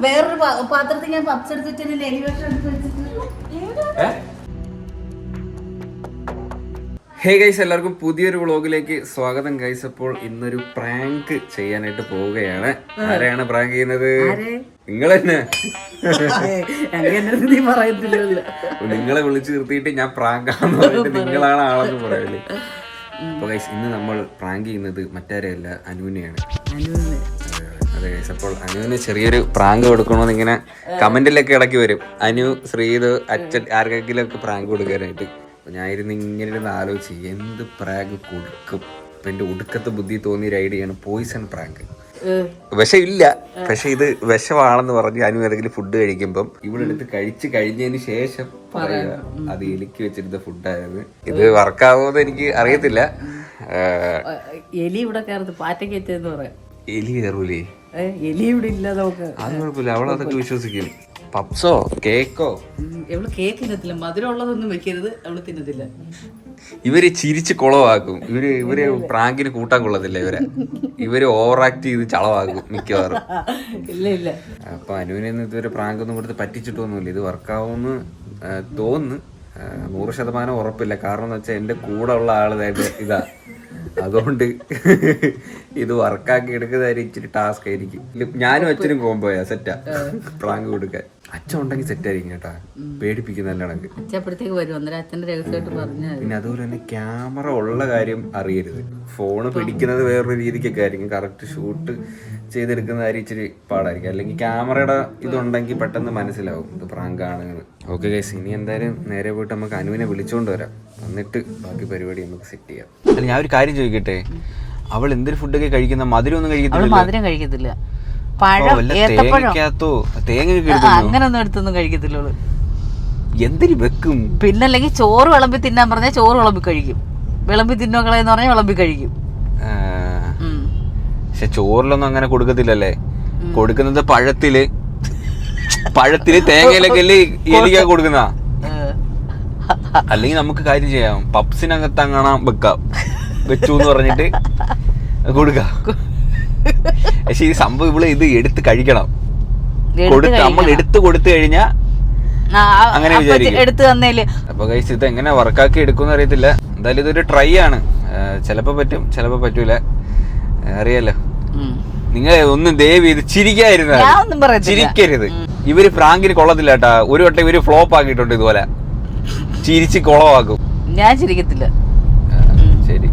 വേറൊരു പാത്രത്തിൽ ഞാൻ പപ്സ് എടുത്തിട്ട് എലിവേഷൻ വെച്ചിട്ട്. ഹേ ഗൈസ്, എല്ലാവർക്കും പുതിയൊരു വ്ളോഗിലേക്ക് സ്വാഗതം ഗൈസ്. അപ്പോൾ ഇന്നൊരു പ്രാങ്ക് ചെയ്യാനായിട്ട് പോവുകയാണ്. ആരെയാണ് പ്രാങ്ക് ചെയ്യുന്നത്? നിങ്ങൾ തന്നെ. നിങ്ങളെ വിളിച്ചു നിർത്തിയിട്ട് ഞാൻ പ്രാങ്കാന്ന് പറഞ്ഞിട്ട് നിങ്ങളാണ് ആളെന്ന് പറയല്. അപ്പൊ ഗൈസ്, ഇന്ന് നമ്മൾ പ്രാങ്ക് ചെയ്യുന്നത് മറ്റാരെയല്ല, അനുവിനെയാണ്. അതെ ഗൈസ്, അപ്പോൾ അനുവിന് ചെറിയൊരു പ്രാങ്ക് കൊടുക്കണമെന്ന് ഇങ്ങനെ കമന്റിലൊക്കെ ഇടയ്ക്ക് വരും. അനു, ശ്രീത്, അച്ഛൻ ആർക്കെങ്കിലും ഒക്കെ പ്രാങ്ക് കൊടുക്കാനായിട്ട്. ഞാനിരുന്ന് ഇങ്ങനെ ഇരുന്ന് ആലോചിച്ച് എന്ത് പ്രാങ്ക് കൊടുക്കും. അപ്പൊ എന്റെ ഒടുക്കത്തെ ബുദ്ധി തോന്നിയ ഒരു ഐഡിയ ആണ് പോയിസൺ പ്രാങ്ക്. വിഷം ഇല്ല, പക്ഷെ ഇത് വിഷമാണെന്ന് പറഞ്ഞ് അനു ഏതെങ്കിലും ഫുഡ് കഴിക്കുമ്പം ഇവിടെ എടുത്ത് കഴിച്ച് കഴിഞ്ഞതിന് ശേഷം പറയുക അത് എലിക്ക് വെച്ചിരുന്ന ഫുഡായത്. ഇത് വർക്കാവുമെന്ന് എനിക്ക് അറിയത്തില്ല. എലി ഇവിടെ കയറുന്നത് പാറ്റയ്ക്ക് പറയാം. എലി കയറൂലേ? എലി ഇവിടെ ഇല്ല. നമുക്ക് അത് കുഴപ്പമില്ല, അവളതൊക്കെ വിശ്വസിക്കും. പപ്സോ കേക്കോ? അവള് കേക്ക് തിന്നത്തില്ല, മധുരം ഉള്ളതൊന്നും വെക്കരുത്, അവള് തിന്നത്തില്ല. ഇവര് ചിരിച്ച് കുളവാക്കും. ഇവര് പ്രാങ്കിന് കൂട്ടാൻ കൊള്ളത്തില്ല. ഇവര് ഓവർ ആക്ട് ചെയ്ത് ചളവാക്കും മിക്കവാറും. ഇല്ല. അപ്പൊ അനുവിനെ ഇതുവരെ പ്രാങ്ക് ഒന്നും കൊടുത്ത് പറ്റിച്ചിട്ടൊന്നുമില്ല. ഇത് വർക്കാവുമെന്ന് തോന്നുന്നു. 100% ഉറപ്പില്ല. കാരണം എന്ന് വെച്ചാൽ എന്റെ കൂടെ ഉള്ള ആളായിട്ട് ഇതാ, അതുകൊണ്ട് ഇത് വർക്കാക്കി എടുക്കുന്നതായിരിക്കും ഇച്ചിരി ടാസ്ക് ആയിരിക്കും. ഞാനും അച്ഛനും കോമ്പോയാ സെറ്റാ പ്രാങ്ക് കൊടുക്കാൻ. അച്ഛൻ ഉണ്ടെങ്കിൽ സെറ്റ് ആയിരിക്കും കേട്ടാ, പേടിപ്പിക്കുന്ന കണക്ക്. പിന്നെ അതുപോലെ തന്നെ ക്യാമറ ഉള്ള കാര്യം അറിയരുത്. ഫോണ് പിടിക്കുന്നത് വേറൊരു രീതിക്കൊക്കെ ആയിരിക്കും. കറക്റ്റ് ഷൂട്ട് ചെയ്തെടുക്കുന്ന കാര്യം ഇച്ചിരി പാടായിരിക്കും. അല്ലെങ്കിൽ ക്യാമറയുടെ ഇതുണ്ടെങ്കിൽ പെട്ടെന്ന് മനസ്സിലാവും ഇത് പ്രാങ്കാണ്. ഓക്കെ ഗൈസ്, ഇനി എന്തായാലും നേരെ പോയിട്ട് നമുക്ക് അനുവിനെ വിളിച്ചോണ്ട് വരാം. എന്നിട്ട് ബാക്കി പരിപാടി നമുക്ക് സെറ്റ് ചെയ്യാം. അല്ല, ഞാൻ ഒരു കാര്യം ചോദിക്കട്ടെ, അവൾ എന്തൊരു ഫുഡൊക്കെ കഴിക്കുന്ന? മധുരം ഒന്നും കഴിക്കത്തില്ല. അങ്ങനൊന്നും എടുത്തൊന്നും കഴിക്കത്തില്ല. എന്തിനു വെക്കും? പിന്നല്ലെങ്കിൽ ചോറ് വിളമ്പി തിന്നാൻ പറഞ്ഞാൽ ചോറ് വിളമ്പി കഴിക്കും. വിളമ്പി തിന്നോക്കളെന്ന് പറഞ്ഞാൽ വിളമ്പി കഴിക്കും. പക്ഷെ ചോറിലൊന്നും അങ്ങനെ കൊടുക്കത്തില്ലല്ലേ? കൊടുക്കുന്നത് പഴത്തില് തേങ്ങയിലൊക്കെ അല്ലേ എലിക്കാ കൊടുക്കുന്ന. അല്ലെങ്കിൽ നമുക്ക് കാര്യം ചെയ്യാം, പപ്സിനകത്ത് അങ്ങനെ വെച്ചു എന്ന് പറഞ്ഞിട്ട് കൊടുക്കാം. പക്ഷെ ഈ സംഭവം ഇവിടെ ഇത് എടുത്ത് കഴിക്കണം. നമ്മൾ എടുത്ത് കൊടുത്തു കഴിഞ്ഞാ അങ്ങനെ വിചാരിക്കും. അപ്പൊ ഗൈസ്, ഇത് എങ്ങനെ വർക്കാക്കി എടുക്കുമെന്ന് അറിയത്തില്ല. എന്തായാലും ഇതൊരു ട്രൈ ആണ്. ചിലപ്പോ പറ്റും, ചിലപ്പോ പറ്റൂല, അറിയാലോ. നിങ്ങൾ ഒന്നും ദയവ് ഇത് ചിരിക്കരുത്. ഇവര് പ്രാങ്കിന് കൊള്ളത്തില്ല കേട്ടാ. ഒരു വട്ടം ഇവര് ഫ്ലോപ്പ് ആക്കിയിട്ടുണ്ട് ഇതുപോലെ. ചിരിച്ച് കുളവാക്കും. ഞാൻ ചിരിക്കത്തില്ല. ശരി,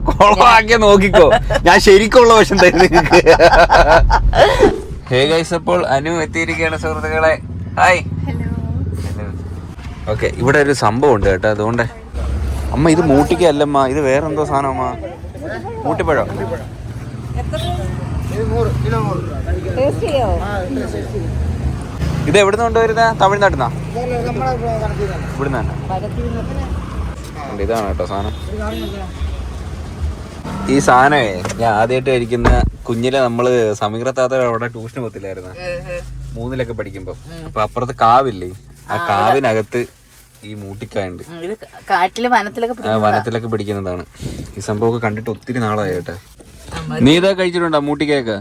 കുളവാക്കിയ നോക്കിക്കോ. ഞാൻ ശരിക്കുള്ള വശം തരുന്നു നിങ്ങൾക്ക്. ഹേ ഗൈസ്, അപ്പോൾ അനു എത്തിയിരിക്കുകയാണ് സുഹൃത്തുക്കളെ. ഹായ്. ഓക്കെ, ഇവിടെ ഒരു സംഭവം ഉണ്ട് കേട്ടോ. അതുകൊണ്ട് അമ്മ, ഇത് മൂട്ടിക്കല്ലമ്മ, ഇത് വേറെന്തോ സാധനമ്മ. മൂട്ടിപ്പഴം. ഇത് എവിടുന്ന് കൊണ്ടുവരുന്ന? തമിഴ്നാട്ടിൽ നിന്നാ? ഇവിടുന്ന് തന്നെ. ഇതാണ് കേട്ടോ സാധനം. ഈ സാധനമേ ഞാൻ ആദ്യമായിട്ട് കഴിക്കുന്ന കുഞ്ഞിലെ നമ്മള് സമീകത്താത്ത അവിടെ ട്യൂഷന് പോത്തില്ലായിരുന്ന 3-ലൊക്കെ പഠിക്കുമ്പോ. അപ്പൊ അപ്പുറത്ത് കാവില്ലേ, ആ കാവിനകത്ത് ഈ മൂട്ടിക്കായുണ്ട്. വനത്തിലൊക്കെ പിടിക്കുന്നതാണ് ഈ സംഭവമൊക്കെ. കണ്ടിട്ട് ഒത്തിരി നാളായി കേട്ടെ. നീ ഇതാ കഴിച്ചിട്ടുണ്ടോ മൂട്ടിക്കയൊക്കെ?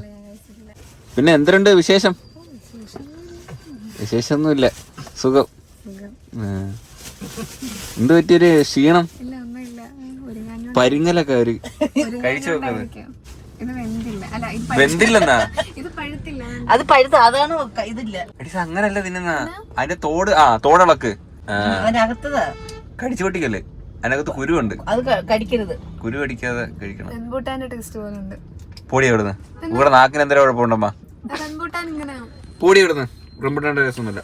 പിന്നെ എന്തുണ്ട് വിശേഷം? വിശേഷമൊന്നുമില്ല, സുഖം. എന്ത് പറ്റിയൊരു ക്ഷീണം? പരിങ്ങലൊക്കെ ഒരു കഴിച്ചു വെക്കുന്നത് വെന്തില്ലെന്നാ? അത് പഴുത്ത, അതാണ് ഇതില്ല. അങ്ങനല്ല തിന്നുന്ന. അതിന്റെ തോടിളക്ക് കടിച്ചു പൊട്ടിക്കല്ലേ. അതിനകത്ത് കുരുണ്ട്. അത് കടിക്കരുത്. കുരു കടിക്കാതെ കഴിക്കണം. പൊടി എവിടുന്ന്? ഇവിടെ നാക്കിന് എന്തെങ്കിലും കുഴപ്പമുണ്ടമ്മ? പൊടി എവിടുന്ന്? റംബുട്ടാന്റെ രസമൊന്നുമില്ല.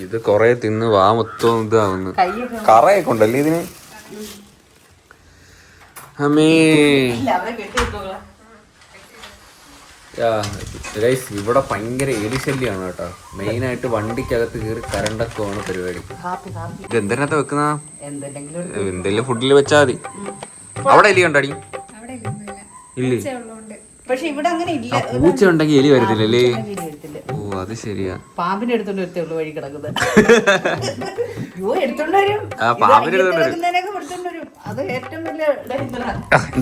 ഇത് കൊറേ തിന്ന് വാ മൊത്തം ഇതാവുന്നു. കറയൊക്കെ ഉണ്ടല്ലേ ഇതിന്? അമ്മേ, ഇവിടെ ഭയങ്കര എലിശല്യാണ് കേട്ടോ. മെയിനായിട്ട് വണ്ടിക്കകത്ത് കയറി കരണ്ടൊക്കെയാണ് പരിപാടി. ഇത് എന്തിനകത്ത് വെക്കുന്ന? എന്തെങ്കിലും ഫുഡിൽ വെച്ചാൽ മതി. അവിടെ എലി ഉണ്ടടി? ഇല്ലേ? പക്ഷെ ഇവിടെ അങ്ങനെ ഇല്ല. പൂച്ച ഉണ്ടെങ്കിൽ എലി വരത്തില്ലല്ലേ? ഓ, അത് ശരിയാ. പാമ്പിനെ എടുത്തോണ്ട് വരത്തുള്ളൂ വഴി കിടക്കുന്നത്.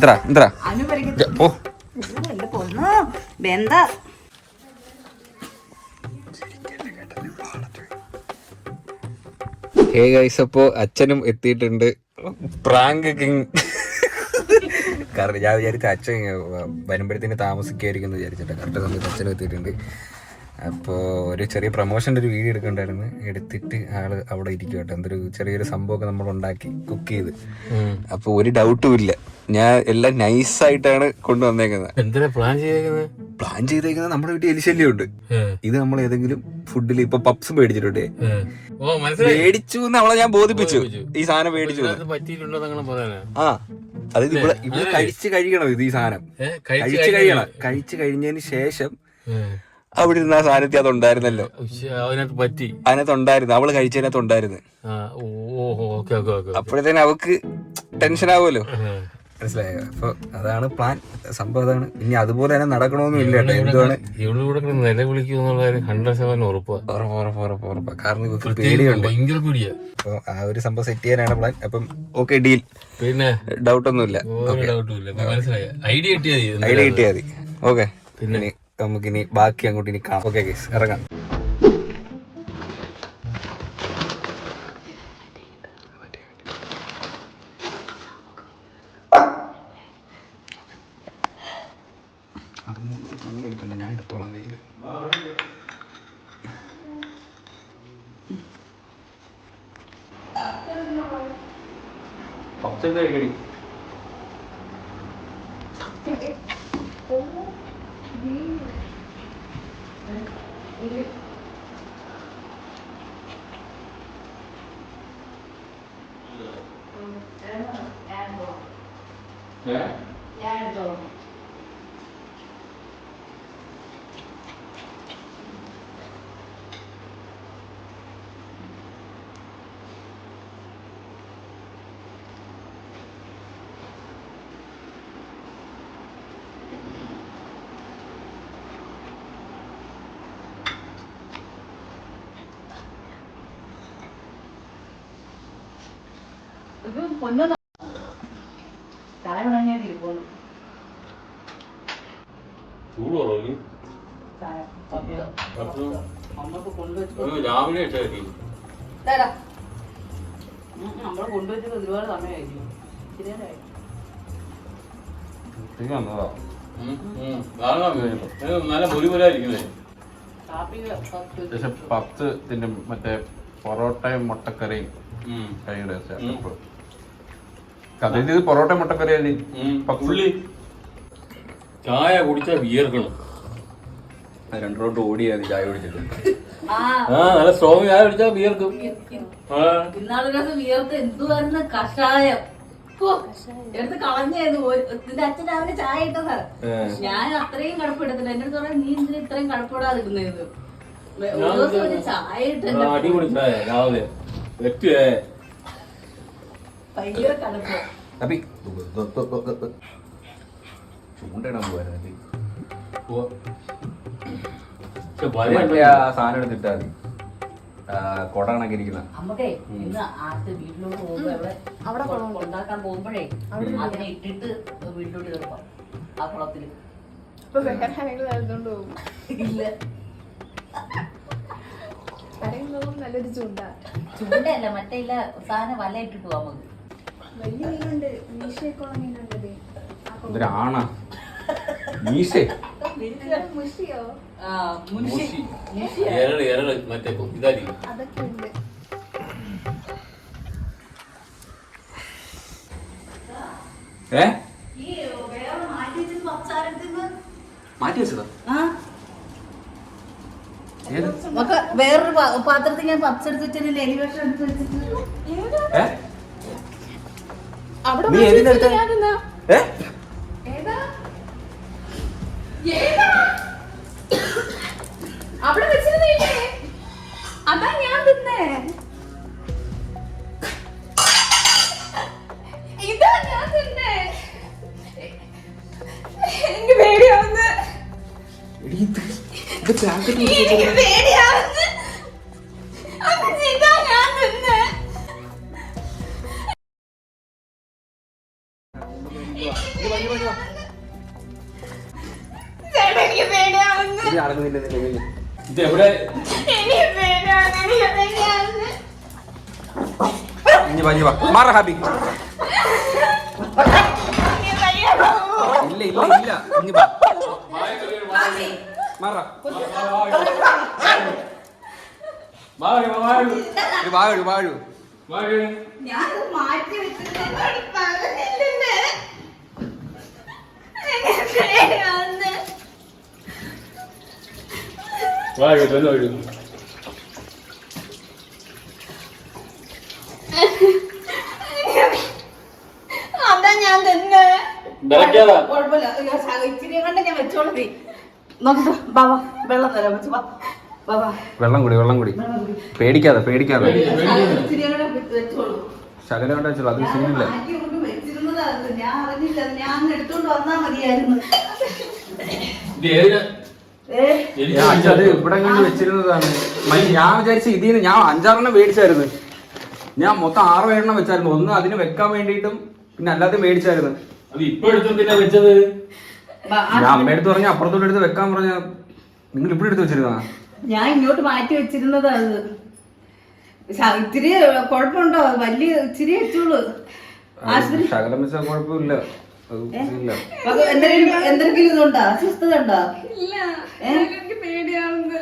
എന്താ എന്താ ഹേ ഗൈസ്, അപ്പോ അച്ഛനും എത്തിയിട്ടുണ്ട്. Prank king. കാരണം ഞാൻ വിചാരിച്ച അച്ഛൻ വരുമ്പോഴത്തേന് താമസിക്കായിരിക്കും എന്ന് വിചാരിച്ചിട്ട് കറക്റ്റ് സമയത്ത് അച്ഛനും എത്തിയിട്ടുണ്ട്. അപ്പോൾ ഒരു ചെറിയ പ്രൊമോഷൻ്റെ ഒരു വീഡിയോ എടുക്കണ്ടായിരുന്നു. എടുത്തിട്ട് ആള് അവിടെ ഇരിക്കും കേട്ടോ. എന്തൊരു ചെറിയൊരു സംഭവമൊക്കെ നമ്മൾ ഉണ്ടാക്കി കുക്ക് ചെയ്ത്. അപ്പോൾ ഒരു ഡൗട്ടും ഇല്ല, ഞാൻ എല്ലാം നൈസായിട്ടാണ് കൊണ്ടുവന്നേക്കുന്നത്. എന്തിനാ പ്ലാൻ ചെയ്തേക്കുന്നത് നമ്മുടെ വീട്ടിൽ എലിശല്യം ഉണ്ട്. ഇത് നമ്മൾ ഏതെങ്കിലും ഫുഡിൽ ഇപ്പൊ പപ്സ് മേടിച്ചിട്ടുണ്ട്. മേടിച്ചു അവളെ ഞാൻ ബോധിപ്പിച്ചു ഈ സാധനം മേടിച്ചു. ആ അതായത് ഇവിടെ കഴിച്ച് കഴിയണം ഇത്. ഈ സാധനം കഴിച്ചു കഴിഞ്ഞതിന് ശേഷം അവിടെ ഇരുന്ന ആ സാധനത്തിൽ അതുണ്ടായിരുന്നല്ലോ. അതിനകത്ത് ഉണ്ടായിരുന്നു, അവള് കഴിച്ചതിനകത്ത് ഉണ്ടായിരുന്നു. അപ്പോഴത്തേനും അവക്ക് ടെൻഷൻ ആവുമല്ലോ, മനസ്സിലായോ? അപ്പൊ അതാണ് പ്ലാൻ. സംഭവം അതാണ്. ഇനി അതുപോലെ തന്നെ നടക്കണമെന്നും ഇല്ല കേട്ടോ. എന്താണ് ഉറപ്പാ. കാരണം ഇവർക്ക് പേടിയുണ്ട്. അപ്പൊ ആ ഒരു സംഭവം സെറ്റ് ചെയ്യാനാണ് പ്ലാൻ. അപ്പം ഓക്കെ, ഡീൽ. പിന്നെ ഡൗട്ട് ഒന്നുമില്ല. ഐഡിയ കിട്ടിയാൽ മതി. ഓക്കെ, പിന്നെ നമുക്കിനി ബാക്കി അങ്ങോട്ട് ഇനി കാണാം. ഓക്കെ ഗൈസ്, ഇറങ്ങാം. ഞാൻ എടുത്തോളാം. കഴിക്കടി. രാവിലെ നമ്മള് കൊണ്ടുവച്ചിട്ട് ഒരുപാട് സമയമായിരിക്കും. നല്ല പൊരിപൊരായിരിക്കുന്നേ. പപ്സ് തിന്റെ മറ്റേ പൊറോട്ടയും മുട്ടക്കറിയും കഴിയുടെ കഥയിൽ ഇത് പൊറോട്ടയും മുട്ടക്കറിയല്ലേ. പുള്ളി ചായ കുടിച്ചാ വിയർക്കണം. 2 റൗണ്ട് ഓടിയാ ചായ കുടിച്ചിട്ട്. നല്ല സ്ട്രോങ് ചായ കുടിച്ചാ വിയർക്കും. ഇന്നാളൊരു വിയർത്ത് എന്തുവായിരുന്നു കഷായം എടുത്ത് കളഞ്ഞായിരുന്നു. ഇതിന്റെ അച്ഛൻ രാവിലെ ചായ ഇട്ടതാ. ഞാൻ അത്രയും കടപ്പിടത്തില്ല. എന്റെ അടുത്ത് പറയാം, നീ എന്തിനാ ഇത്രയും കടപ്പിടാതിരുന്നത്? ചായ ഇട്ട് അടിപൊളി ചായ രാവിലെ ഭയങ്കര കടപ്പ്. ചൂണ്ടിടാൻ പോവായിരുന്നു. സാധനം എടുത്തിട്ടാ മതി. കൊട കണക്കി ഇരിക്കുന്ന നമുക്കേ ഇന്ന് ആദ്യത്തെ വീട്ടിലോട്ട് പോകുമ്പോ അവിടെ ഉണ്ടാക്കാൻ പോകുമ്പോഴേ അതിനെ ഇട്ടിട്ട് വീട്ടിലോട്ട് കിടക്കാം ആ കുളത്തില്. ഇല്ല, നല്ലൊരു ചൂണ്ടല്ല, മറ്റേ ഇല്ല സാധനം വല ഇട്ടിട്ട് പോവാ നമുക്ക്. വലിയ മീനുണ്ട്, മീശയൊക്കെയുള്ള മീനുണ്ടത്. എന്തൊരാണാ മീശേ? മുഷിയോ? മറ്റേ ഇതായിരിക്കും. അതൊക്കെ ഉണ്ട്. മാറ്റി വെച്ചതാ? വേറൊരു പാത്രത്തിൽ ഞാൻ പപ്സ് എടുത്ത് വെച്ചിട്ട് എലിവേഷൻ എടുത്ത് വെച്ചിട്ട് അവിടെ അവിടെ വെച്ചിരുന്നില്ലേ? അതാ ഞാൻ തിന്നേ. ഇതാ ഞാൻ തിന്നേ. എനിക്ക് പേടിയാവുന്നു. എനിക്ക് പേടിയാവുന്നു. ഇതാ ഞാൻ തിന്നേ. ചേട്ടാ നടക്കുന്നില്ല ഇത് എവിടെ എനിക്ക് പേടിയാണ്, എനിക്ക് പേടിയാവുന്നു. ഇനി വാ മാറ ഹാബി എനിക്ക് വയ്യ. ഇല്ല ഇല്ല ഇല്ല ഇനി വാ മാറ വാഴു ഞാനത് മാറ്റി വെച്ചിട്ട് എന്നോട് പറഞ്ഞില്ലേ? എനിക്ക് പേടിയാവുന്നു. അതാ ഞാൻ തന്നെ. കുഴപ്പമില്ല. ഇച്ചിരി കൊണ്ട് ഞാൻ വെച്ചോളൂ. നോക്കട്ടെ ബാബാ വെള്ളം തരാം വെച്ച് ബാബാ വെള്ളം കുടി പേടിക്കാതെ ഇച്ചിരി കൂടെ വെച്ചോളൂ. ശകലം കൊണ്ട് വെച്ചോളൂ അത് സീനില്ല മാറ്റി കൊണ്ട് വെച്ചിരുന്നതാ അത്. ഞാൻ അറിഞ്ഞില്ല. ഞാൻ അങ്ങ് എടുത്തോണ്ട് വന്നാ മതിയായിരുന്നു. അത് ഇവിടെ കൊണ്ട് വെച്ചിരുന്നതാണ്. ഞാൻ വിചാരിച്ച ഇതിന് ഞാൻ 5-6 മേടിച്ചായിരുന്നു. ഞാൻ മൊത്തം 6 വെച്ചായിരുന്നു. ഒന്ന് അതിന് വെക്കാൻ വേണ്ടിയിട്ടും പിന്നെ അല്ലാതെ മേടിച്ചായിരുന്നു. അത് ഇപ്പൊ എടുത്തെന്തിനാ വെച്ചത്? ഞാൻ അമ്മയടുത്ത് പറഞ്ഞ അപ്പുറത്തോട്ട് എടുത്ത് വെക്കാൻ പറഞ്ഞ നിങ്ങൾ ഇവിടെ എടുത്ത് വെച്ചിരുന്നാ? ഞാൻ ഇങ്ങോട്ട് മാറ്റി വെച്ചിരുന്നതാ അത്. ഇത്തിരി കുഴപ്പമുണ്ടോ? വലിയ ഇച്ചിരി വെച്ചോളൂ. ശകലം വെച്ചാൽ കുഴപ്പമില്ല. എന്തെങ്കിലും ഇതുണ്ടോ? അസ്വസ്ഥത ഉണ്ടോ? ഇല്ല, എനിക്ക് പേടിയാവുന്നു.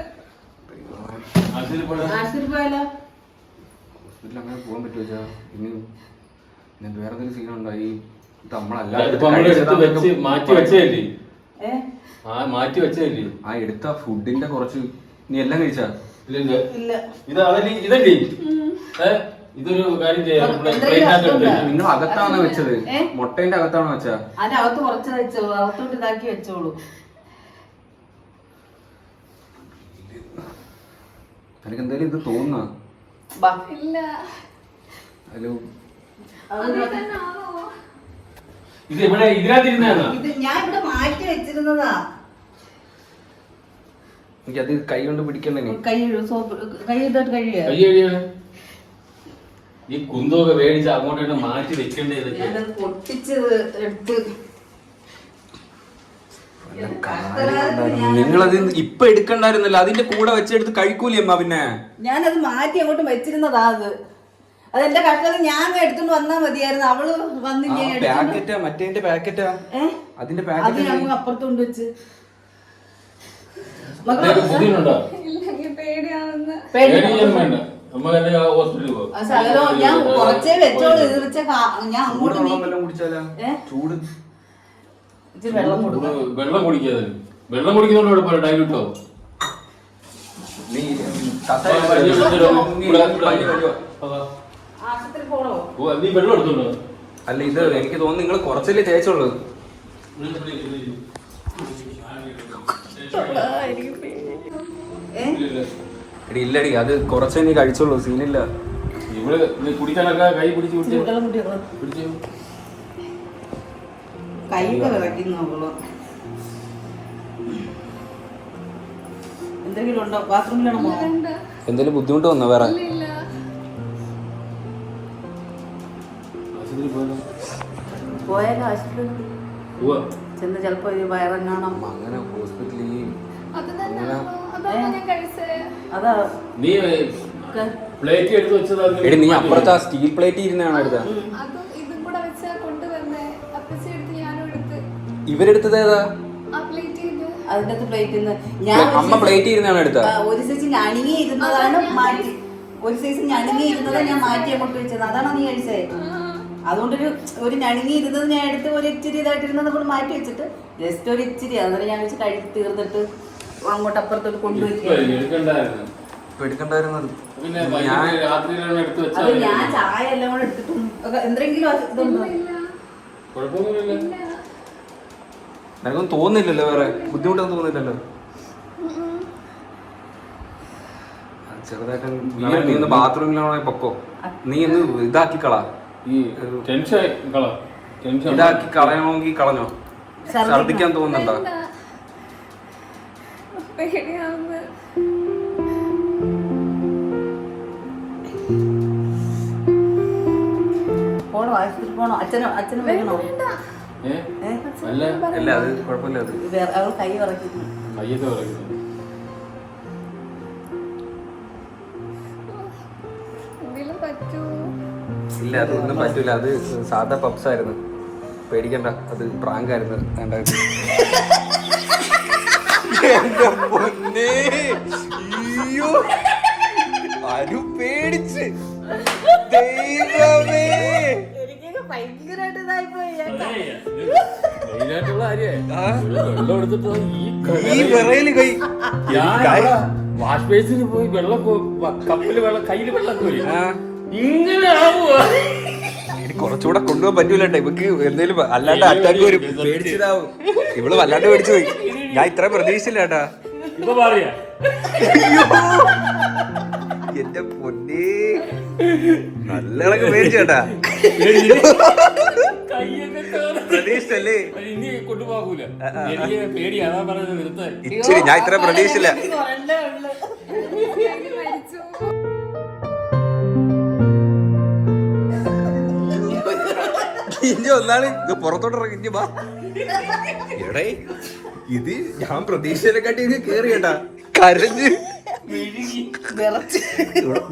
ആശുപത്രി പോയാലോ? ഹോസ്പിറ്റലിൽ അങ്ങനെ പോകാൻ പറ്റുമോ? ഇനി വേറെ എന്തെങ്കിലും സീനുണ്ടോ? ഈ ഇതിപ്പോ നമ്മള് എടുത്ത് വെച്ച് മാറ്റി വെച്ചതല്ലേ? മാറ്റി വെച്ചതല്ലേ? ആ എടുത്ത ഫുഡിന്റെ കുറച്ച് നീ എല്ലാം കഴിച്ചാ? ഇല്ല. ഇതല്ലേ ഇതൊരു കാര്യം ചെയ്യാം. നിങ്ങൾ അകത്താണോ വെച്ചത്? മുട്ടേന്റെ അകത്താണോ വെച്ചാ? അതിനകത്ത് കുറച്ച് വെച്ചോളൂ. അകത്തോട്ട് ഇതാക്കി വെച്ചോളൂ. എനിക്ക് എന്തായാലും ഇത് തോന്നുന്ന ഇല്ല, ഹലോ ഇത് ഇവിടെ ഇതിനകത്തിരുന്നാ? ഇത് ഞാൻ ഇവിടെ മാറ്റി വെച്ചിരുന്നതാ. എനിക്കത് കൈ കൊണ്ട് പിടിക്കണ്ടേ? കൈ സോപ്പ് കൈ ഇട്ടിട്ട് കഴിയാ. കൈ കഴിയാണ്. ഈ കുന്തൊക്കെ മേടിച്ച് അങ്ങോട്ട് മാറ്റി വെക്കണ്ടേ? ഇതൊക്കെ ഞാനത് പൊട്ടിച്ചത് എടുത്ത്. നിങ്ങളത് ഇപ്പൊ എടുക്കണ്ടായിരുന്നല്ലോ. അതിന്റെ കൂടെ വെച്ചെടുത്ത് കഴിക്കൂലേ അമ്മ? പിന്നെ ഞാനത് മാറ്റി അങ്ങോട്ട് വെച്ചിരുന്നതാ. അതെന്റെ കഷ്ടത ഞാൻ എടുത്തോണ്ട് വന്നാ മതിയായിരുന്നു. അവള് വന്നില്ലേ? പാക്കറ്റാ മറ്റേന്റെ പാക്കറ്റാ? അതിന്റെ അത് പാക്കറ്റ് ഞാൻ അപ്പുറത്ത് കൊണ്ട് വെച്ച്. ബുദ്ധിമുട്ടുണ്ടോ? ഇല്ല, എനിക്ക് പേടിയാവുന്നു. പേടിയൊന്നും വേണ്ട. അമ്മ തന്നെ ഹോസ്പിറ്റലിൽ പോകും. സകലം ഞാൻ കുറച്ചേ വെച്ചോളൂ. ഇത് വെച്ച ഞാൻ അങ്ങോട്ട് കുടിച്ചാലാ? ചൂട് ഇച്ചിരി വെള്ളം കൊടുക്കും. വെള്ളം കുടിക്കാതെ വെള്ളം കുടിക്കുന്നോണ്ട് കുഴപ്പമില്ല. ഡൈലൂട്ടോ നീ ആശുപത്രി പോണോ? നീ വെള്ളം എടുത്തോണ്ടോ? അല്ല ഇത് എനിക്ക് തോന്നുന്നു നിങ്ങൾ കുറച്ചല്ലേ തേച്ചുള്ളൂ. എടി ഇല്ലടി അത് കുറച്ചേ നീ കഴിച്ചോളൂ. സീനില്ല. ഇവിടെ നീ കുടിക്കാനൊക്കെ കൈ പിടിച്ച് വെള്ളം കുടിച്ചോ. കൈയൊക്കെ വിറക്കി നോക്കുള്ളൂ. എന്തെങ്കിലും ഉണ്ടോ? ബാത്റൂമിലാണോ പോണോ? എന്തെങ്കിലും ബുദ്ധിമുട്ട് വന്നോ വേറെ? ഇല്ല, പോയാലോ ആശുപത്രി ചെന്ന് ചിലപ്പോ വയറങ്ങാണം. അങ്ങനെ ഹോസ്പിറ്റലിൽ അത് തന്നെയാണോ? അതാണോ ഞാൻ കഴിച്ചത്? അതാ നീ പ്ലേറ്റ് എടുത്ത് വെച്ചതാ? എടി നീ അപ്പുറത്ത് ആ സ്റ്റീൽ പ്ലേറ്റ് ഇരുന്നാണ് എടുത്ത? അതും ഇതും കൂടെ വെച്ചാ കൊണ്ടുവന്നേ. അപ്പച്ചി എടുത്ത് ഞാനും എടുത്ത്. ഇവരെടുത്തത് ഏതാ? ആ പ്ലേറ്റ് ചെയ്ത് അതിന്റെ പ്ലേറ്റിൽ ഞാൻ അമ്മ പ്ലേറ്റ് ഇരുന്നാണ് എടുത്ത? ഒരു സൈസ് ഞണങ്ങി ഇരുന്നതാണ് മാറ്റി. ഒരു സൈസ് ഞണങ്ങി ഇരുന്നത് ഞാൻ മാറ്റി അങ്ങോട്ട് വെച്ചത്. അതാണോ നീ കഴിച്ചേ? അതുകൊണ്ടൊരു ഞണങ്ങി ഇരുന്നത് ഞാൻ എടുത്ത് ഒരു ഇച്ചിരി ഇതായിട്ടിരുന്നത് കൂടെ മാറ്റി വെച്ചിട്ട് ജസ്റ്റ് ഒരു ഇച്ചിരി അന്നേരം ഞാൻ വെച്ച് കഴിച്ച് തീർന്നിട്ട് അങ്ങോട്ട് അപ്പുറത്തോട്ട് കൊണ്ടുവയ്ക്കുക. എടുക്കണ്ടായിരുന്നത് പിന്നെ രാത്രിയിലാണ് എടുത്ത് അത് വെച്ചാൽ ഞാൻ ചായ എല്ലാം കൂടെ എടുത്തിട്ടും എന്തെങ്കിലും ഇതുണ്ടോ? കുഴപ്പമൊന്നുമില്ല. നിനക്കൊന്നും തോന്നില്ലല്ലോ വേറെ ബുദ്ധിമുട്ടൊന്നും തോന്നില്ലല്ലോ? ചെറുതായിട്ട് നീ ഒന്ന് ബാത്റൂമിലാണോ പൊക്കോ. നീ ഒന്ന് ഇതാക്കി കളാ. ഈ ടെൻഷൻ ഇതാക്കി കളയണമെങ്കിൽ കളഞ്ഞോ. ഛർദിക്കാൻ തോന്നുന്നുണ്ടോ? പേടിയാവുന്നു. പോണോ? ആശുപത്രി പോണോ? അച്ഛനും വേണോ? അല്ല അല്ല അത് കുഴപ്പമില്ല. അത് അവൾ കൈ വിറക്കുന്നു. കയ്യൊക്കെ പറയുന്നത് ഇല്ല അതൊന്നും പറ്റൂല, അത് സാധാ പപ്സ് ആയിരുന്നു, പേടിക്കണ്ട, അത് പ്രാങ്ക് ആയിരുന്നു. എന്റെ പൊന്നേ, അയ്യോ അനു പേടിച്ച്, ദൈവമേ. എനിക്ക് ഭയങ്കരമായിട്ട് ഇതായിപ്പോയി. മെയിനായിട്ടുള്ള വെള്ളം എടുത്തിട്ട് ഈ വിറയില് കൈ വാഷ് ബേസിന് പോയി വെള്ളം കപ്പില് വെള്ളം കയ്യില് വെള്ളം പോയി ഇങ്ങനെ ആവുക. കുറച്ചുകൂടെ കൊണ്ടുപോകാൻ പറ്റൂലട്ടെ ഇവക്ക്, എന്തേലും അല്ലാണ്ട് അറ്റാക്ക് വരും, പേടിച്ചതാവും. ഇവള് വല്ലാണ്ട് പേടിച്ചു പോയി. ഞാൻ ഇത്ര പ്രതീക്ഷിച്ചില്ല ചേട്ടാ. ഇപ്പൊ പറയാ എന്റെ പൊന്നേ, നല്ലോണൊക്കെ പേടിച്ചു ചേട്ടാ. പ്രതീക്ഷിച്ചല്ലേ? ഇനി കൊണ്ടുപോകൂല, എനിക്ക് പേടി, അതാ പറഞ്ഞത് നിർത്താൻ. ഇച്ചിരി ഞാൻ ഇത്ര പ്രതീക്ഷിച്ചില്ല. മരിച്ചു. ഇഞ്ചി ഒന്നാണ് ഇത് പുറത്തോട്ടിറങ്ങി ഇഞ്ചി വാ. എടേ ഇത് ഞാൻ പ്രതീക്ഷയിലെക്കാട്ടി ഇത് കേറി കേട്ടാ, കരഞ്ഞ്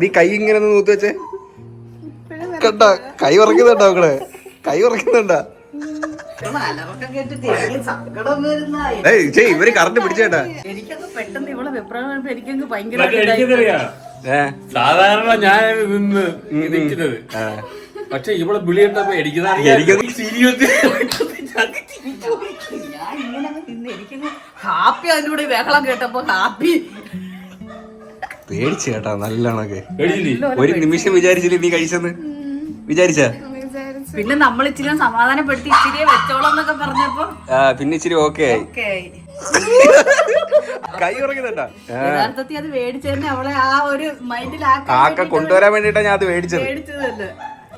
നീ കൈ ഇങ്ങനെ ഒന്ന് നൂത്ത് വെച്ചേ കണ്ടാ, കൈ ഉറക്കുന്നുണ്ടോ മക്കളെ, കൈ ഉറക്കുന്നുണ്ടാ? ഇവര് കറണ്ട് പിടിച്ചേട്ടാ. എനിക്കൊക്കെ പെട്ടെന്ന് ഇവളെ വെപ്രാളം എനിക്കങ്ങ് എനിക്കെന്തറിയാ, സാധാരണ ഞാൻ നിന്ന് നിൽക്കുന്നത്, പക്ഷെ ഇവിടെ വിളി കണ്ടപ്പോ ഞാൻ ഇങ്ങനെ നിന്ന് എനിക്കങ്ങ് ഹാപ്പി, അതിന്റെ കൂടെ ബഹളം കേട്ടപ്പോ ഹാപ്പി. പേടിച്ചു കേട്ടാ നല്ലോണൊക്കെ. ഒരു നിമിഷം വിചാരിച്ചില്ലേ നീ കഴിച്ചെന്ന്? വിചാരിച്ചാ? പിന്നെ നമ്മൾ ഇച്ചിരി സമാധാനപ്പെടുത്തി ഇച്ചിരിയെ വെച്ചോളാം എന്നൊക്കെ പറഞ്ഞപ്പോ പിന്നെ ഇച്ചിരി ഓക്കെ ആയി. കൈ ഉറങ്ങുന്നുണ്ടാ. യഥാർത്ഥത്തിൽ അത് മേടിച്ചതന്നെ അവളെ ആ ഒരു മൈൻഡിലാക്കാൻ കൊണ്ടുവരാൻ വേണ്ടിട്ടാ ഞാൻ അത് മേടിച്ചത്. മേടിച്ചതല്ലേ.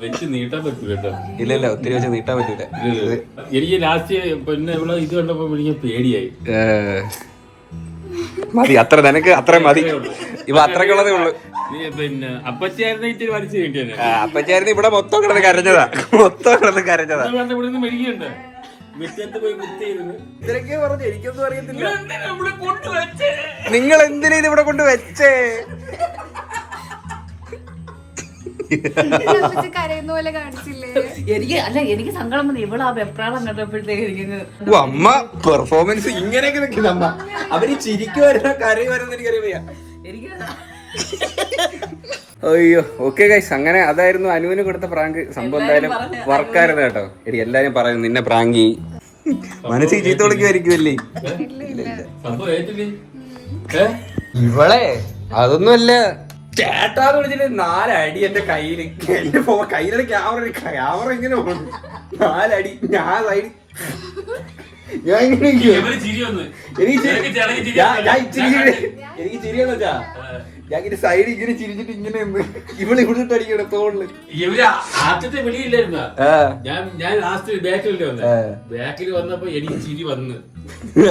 വെച്ച് നീട്ടാൻ പറ്റൂല കേട്ടോ. ഇല്ല ഒത്തിരി വെച്ച് നീട്ടാൻ പറ്റൂല. എനിക്ക് ലാസ്റ്റ് പിന്നെ ഇവിടെ ഇത് കണ്ടപ്പോ എനിക്ക് പേടിയായി. മതി അത്ര, നിനക്ക് അത്ര മതി. ഇവ അത്രക്കുള്ളതേ ഉള്ളു. പിന്നെ അപ്പച്ചായിരുന്നു ഇച്ചിരി വലിച്ചു കിട്ടിയത്. അപ്പച്ചായിരുന്നു ഇവിടെ മൊത്തം കിടന്ന് കരഞ്ഞതാ, മൊത്തം കിടന്ന് കരഞ്ഞതാ. ഇവിടെ നിന്ന് മെഴുകിയുണ്ട്, മുറ്റത്ത് പോയി കുത്തിയിരുന്നു. ഇതൊക്കെ പറഞ്ഞു, എനിക്കൊന്നും അറിയത്തില്ല. നിങ്ങൾ എന്തിനാ ഇത് ഇവിടെ കൊണ്ട് വെച്ചേ? കരയുന്ന പോലെ കാണിച്ചില്ലേ? എനിക്ക് സങ്കടം വന്നു. ഇവള് ആ വെപ്രാളം കണ്ടപ്പോഴത്തേക്ക് എനിക്ക് അമ്മ പെർഫോമൻസ് ഇങ്ങനെയൊക്കെ നിൽക്കുന്ന അമ്മ. അവര് ചിരിക്കുവായിരുന്നോ കരയുമായിരുന്നോ എനിക്കറിയാം. എനിക്ക് അയ്യോ ഓക്കെ ഗൈസ്, അങ്ങനെ അതായിരുന്നു അനുവിന് കൊടുത്ത പ്രാങ്ക്. സംഭവം എന്തായാലും വർക്കായിരുന്നു കേട്ടോ. എടി എല്ലാരും പറയുന്നു നിന്നെ പ്രാങ്ക് ചെയ്, മനസ്സിൽ ചീത്ത വിളിക്കുമായിരിക്കുമല്ലേ? ഇവളെ അതൊന്നുമല്ല, ചേട്ടാന്ന് വിളിച്ചിട്ട് 4 അടി എന്റെ കയ്യില്. എന്റെ കയ്യിലെ ക്യാമറ ഇങ്ങനെ പോകുന്നു, 4 അടി. ഞാൻ സൈഡ് ഞാൻ ഇങ്ങനെ എനിക്ക് ചിരിയെന്ന് വെച്ചാ ഞാൻ ഇങ്ങനെ സൈഡ് ഇങ്ങനെ ചിരിച്ചിട്ട് ഇങ്ങനെ ഇവള് ഇവിടുത്തെ അടിക്കണം തോളില്. ഇവര് ആദ്യത്തെ വിളിയില്ലായിരുന്ന, ഞാൻ ലാസ്റ്റ് ബാക്കിലല്ലേ വന്നത്. ബാക്കിൽ വന്നപ്പോ എനിക്ക് ചിരി വന്ന്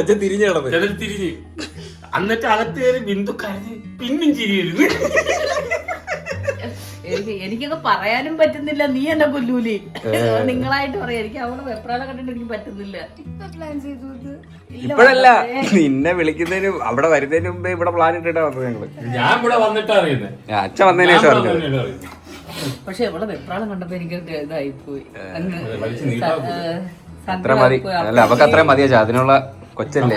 അച്ഛൻ തിരിഞ്ഞു കിടന്നു, തിരിഞ്ഞ്. എന്നിട്ട് അകത്ത് കയറി ബിന്ദു കരഞ്ഞ് പിന്നും ചിരി വരുന്നു. എനിക്കൊക്കെ പറയാനും പറ്റുന്നില്ല. നീ എന്നെ കൊല്ലൂലേ, നിങ്ങളായിട്ട് പറയാം. എനിക്ക് അവളെ വെപ്രാളം കണ്ടിട്ട് എനിക്ക് പറ്റുന്നില്ല. ഇപ്പഴല്ല, നിന്നെ വിളിക്കുന്നതിന് അവിടെ വരുന്നതിന് മുമ്പേ ഇവിടെ പ്ലാൻ ഇട്ടിട്ടാ വന്നത് ഞങ്ങള്. ഞാൻ ഇവിടെ വന്നിട്ടാ അറിയുന്നത്, അച്ഛൻ വന്നതിന് ശേഷം അറിഞ്ഞത്. പക്ഷെ ഇവിടെ വെപ്രാളം കണ്ടപ്പോ എനിക്ക് ഇതായിപ്പോയി. അത്ര മതി, അല്ല അവക്ക് അത്ര മതി അച്ഛാ, അതിനുള്ള കൊച്ചല്ലേ,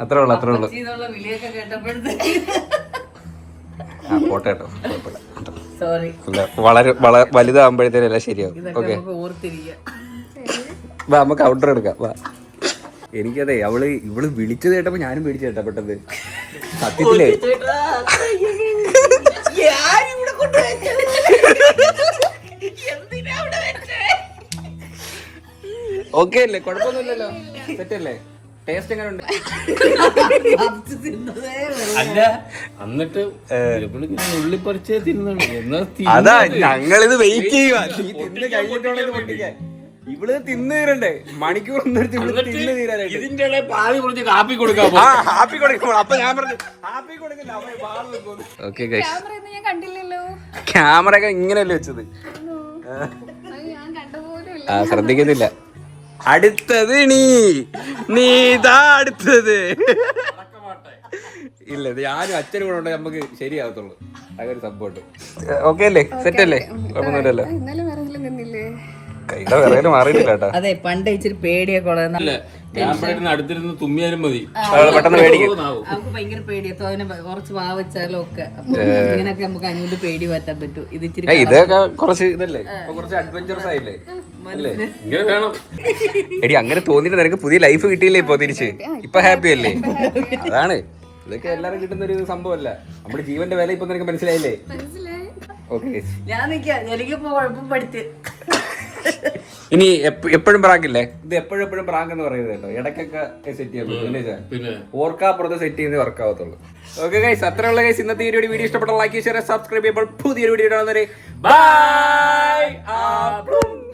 അത്രേ ഉള്ളു. വിളിയൊക്കെ കേട്ടപ്പോഴത്തേക്ക് പോട്ടെ കേട്ടോ, സോറി. വളരെ വലുതാകുമ്പോഴത്തേനല്ല ശരിയാവും. ഓക്കെ വാ നമുക്ക് ഔട്ടർ എടുക്കാം വാ. എനിക്കതെ ഇവള് വിളിച്ചത് കേട്ടപ്പോ ഞാനും പേടിച്ചു കേട്ടാ പെട്ടെന്ന്. സത്യത്തിലേ ഓക്കെ അല്ലേ, കുഴപ്പമൊന്നുമില്ലല്ലോ, സെറ്റല്ലേ? ടേസ്റ്റ് എങ്ങനെ ഉണ്ട്? അല്ല എന്നിട്ട് ഉള്ളിപ്പറിച്ചേ തിന്നു. അതാ ഞങ്ങളിത് വെയിറ്റ് ചെയ്യുക, നീ തിന്ന് കഴിഞ്ഞിട്ടുള്ളത് പൊട്ടിക്കാൻ. ഇവള് തിന്ന് തീരണ്ടേ, മണിക്കൂർ തിന്ന് തീരാനായിട്ട്. ഇതിന്റെ പാതി കുറിച്ച് കാപ്പി കൊടുക്കാം. ഹാപ്പി കൊടുക്കുമ്പോൾ അപ്പൊ ഞാൻ പറഞ്ഞു ഹാപ്പി കൊടുക്കില്ല. ഓക്കെ ഞാൻ കണ്ടില്ലല്ലോ, ക്യാമറ ഒക്കെ ഇങ്ങനെയല്ലേ വെച്ചത്? ഞാൻ കണ്ടുപോലും. ശ്രദ്ധിക്കുന്നില്ല. അടുത്തത് നീതാ അടുത്തത് ഇല്ല ഇത് ഞാനും അച്ഛനും കൂടെ ഉണ്ടെങ്കിൽ നമുക്ക് ശരിയാകത്തുള്ളൂ. അങ്ങനെ സംഭവം ഓക്കെ അല്ലേ? സെറ്റ് അല്ലേ? കുഴപ്പമൊന്നുമില്ലല്ലോ. ഇന്നലെ വിറകിൽ നിന്നില്ലേ? കൈയുടെ വിറയില് മാറിയിട്ടില്ല കേട്ടോ. അതെ പണ്ട് ഇച്ചിരി പേടിയൊക്കെ ഉള്ളത് ഞാൻ ഇവിടെ ഇരുന്ന് അടുത്തിരുന്ന് തുമ്മിയാലും മതി. പെട്ടെന്ന് പേടിക്കും. നമുക്ക് ഭയങ്കര പേടിയാ. അതിനെ കുറച്ച് വാവച്ചാലും ഒക്കെ ഇങ്ങനൊക്കെ നമുക്ക് അനുവിന്റെ പേടി മാറ്റാൻ പറ്റും. ഇത് ഇച്ചിരി ഇതൊക്കെ കുറച്ച് ഇതല്ലേ, കുറച്ച് അഡ്വഞ്ചറസ് ആയില്ലേ അല്ലേ? ഇങ്ങനെ വേണം. എടി അങ്ങനെ തോന്നിട്ട് നിനക്ക് പുതിയ ലൈഫ് കിട്ടിയില്ലേ ഇപ്പൊ തിരിച്ച്? ഇപ്പൊ ഹാപ്പി അല്ലേ? അതാണ് ഇതൊക്കെ എല്ലാരും കിട്ടുന്ന ഒരു സംഭവമല്ല. നമ്മുടെ ജീവന്റെ വില ഇപ്പൊ നിനക്ക് മനസ്സിലായില്ലേ? ഓക്കെ ഞാൻ നിക്കാം. എനിക്കിപ്പോ കുഴപ്പം പഠിച്ച് ഇനി എപ്പോഴും പ്രാങ്കില്ലേ? ഇത് എപ്പോഴും പ്രാങ്ക് എന്ന് പറയുന്നത് കേട്ടോ. ഇടയ്ക്കൊക്കെ സെറ്റ് ചെയ്യാൻ പറ്റും. പിന്നെ ഓർക്കാപ്പുറത്ത് സെറ്റ് ചെയ്യുന്നത് വർക്ക് ആവത്തുള്ളൂ. ഓക്കെ ഗൈസ്, അത്രയുള്ള ഗൈസ് ഇന്നത്തെ വീഡിയോ ഇഷ്ടപ്പെട്ട ലൈക്ക് ഷെയർ സബ്സ്ക്രൈബ് ചെയ്യുമ്പോൾ പുതിയൊരു വീഡിയോ ബൈ.